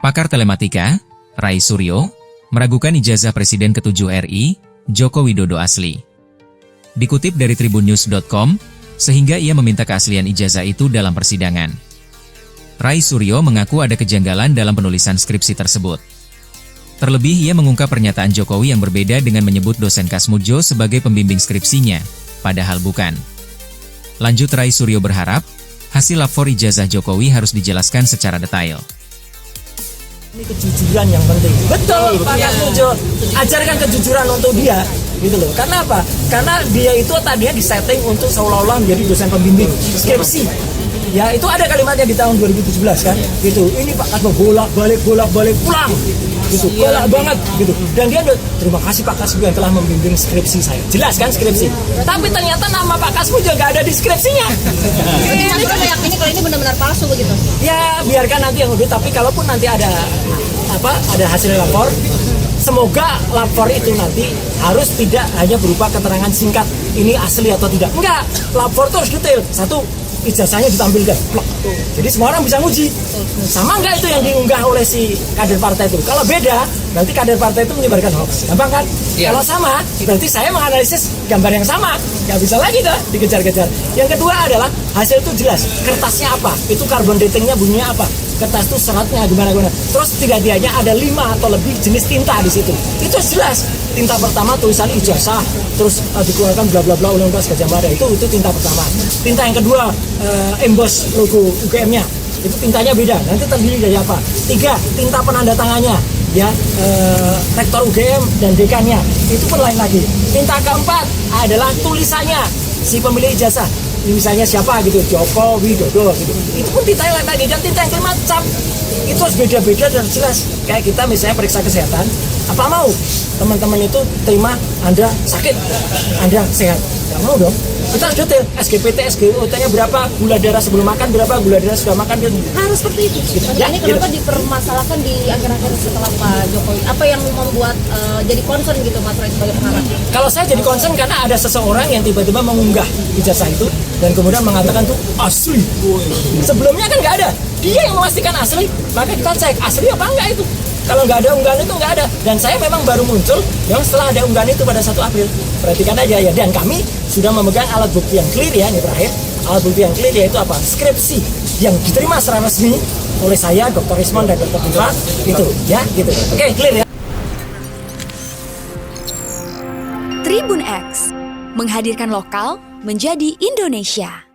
Pakar telematika, Rai Suryo, meragukan ijazah Presiden ke-7 RI, Joko Widodo asli. Dikutip dari tribunnews.com, sehingga ia meminta keaslian ijazah itu dalam persidangan. Rai Suryo mengaku ada kejanggalan dalam penulisan skripsi tersebut. Terlebih ia mengungkap pernyataan Jokowi yang berbeda dengan menyebut dosen Kasmudjo sebagai pembimbing skripsinya, padahal bukan. Lanjut, Rai Suryo berharap, hasil lapor ijazah Jokowi harus dijelaskan secara detail. Ini kejujuran yang penting. Betul, Pak Kasmudjo. Ajarkan kejujuran untuk dia, gitu loh. Karena apa? Karena dia itu tadinya disetting untuk seolah-olah menjadi dosen pembimbing skripsi. Ya, itu ada kalimatnya di tahun 2017 kan, gitu. Ini Pak Kasmudjo bolak-balik pulang, gitu. Bolak banget, gitu. Dan dia terima kasih Pak Kasmudjo yang telah membimbing skripsi saya. Jelas kan skripsi. Tapi ternyata nama Pak Kasmudjo nggak ada di skripsinya. Ini kan meyakini kalau ini benar-benar palsu begitu. Ya, biarkan nanti yang udah. Tapi kalaupun nanti ada hasil lapor, semoga lapor itu nanti harus tidak hanya berupa keterangan singkat ini asli atau tidak. Enggak, lapor itu harus detail. Satu, ijazahnya ditampilkan. Jadi semua orang bisa nguji. Sama enggak itu yang diunggah oleh si kader partai itu? Kalau beda, nanti kader partai itu menyebarkan hoax. Gampang kan? Ya. Kalau sama, berarti saya menganalisis gambar yang sama. Nggak bisa lagi dah dikejar-kejar. Yang kedua adalah hasil itu jelas. Kertasnya apa? Itu carbon datingnya bunyinya apa? Kertas itu seratnya gimana-gimana. Terus tidaknya ada 5 atau lebih jenis tinta di situ. Itu jelas. Tinta pertama tulisan ijazah, terus dikeluarkan bla bla bla Universitas Gadjah Mada, itu tinta pertama. Tinta yang kedua emboss logo UGM-nya, itu tintanya beda. Nanti terdiri dari apa? 3, tinta penanda tangannya, ya, rektor UGM dan dekannya, itu pun lain lagi. Tinta keempat adalah tulisannya si pemilik ijazah, misalnya siapa gitu, Joko Widodo gitu. Itu pun tinta lain lagi. Dan tinta yang kelima cap, itu harus beda-beda dan jelas. Kayak kita misalnya periksa kesehatan, apa mau teman-teman itu terima Anda sakit, Anda sehat? Nggak mau dong. Kita harus detail, SGPT, SGOT-nya berapa, gula darah sebelum makan berapa, gula darah sudah makan, harus seperti itu. Gitu. Ya, ini kenapa dipermasalahkan di akhir-akhir setelah Pak Jokowi? Apa yang membuat jadi concern gitu Mas Rai sebagai pengarang? Kalau saya jadi concern karena ada seseorang yang tiba-tiba mengunggah ijazah itu dan kemudian mengatakan tuh asli. Sebelumnya kan nggak ada. Dia yang memastikan asli, maka kita cek asli apa enggak itu. Kalau nggak ada unggahan itu nggak ada. Dan saya memang baru muncul yang setelah ada unggahan itu pada 1 April. Perhatikan aja ya. Dan kami sudah memegang alat bukti yang clear ya, ini terakhir. Alat bukti yang clear yaitu apa? Skripsi yang diterima secara resmi oleh saya, Dr. Rismon dan Dr. Putra. Gitu ya, gitu. Oke, clear ya. Tribun X menghadirkan lokal menjadi Indonesia.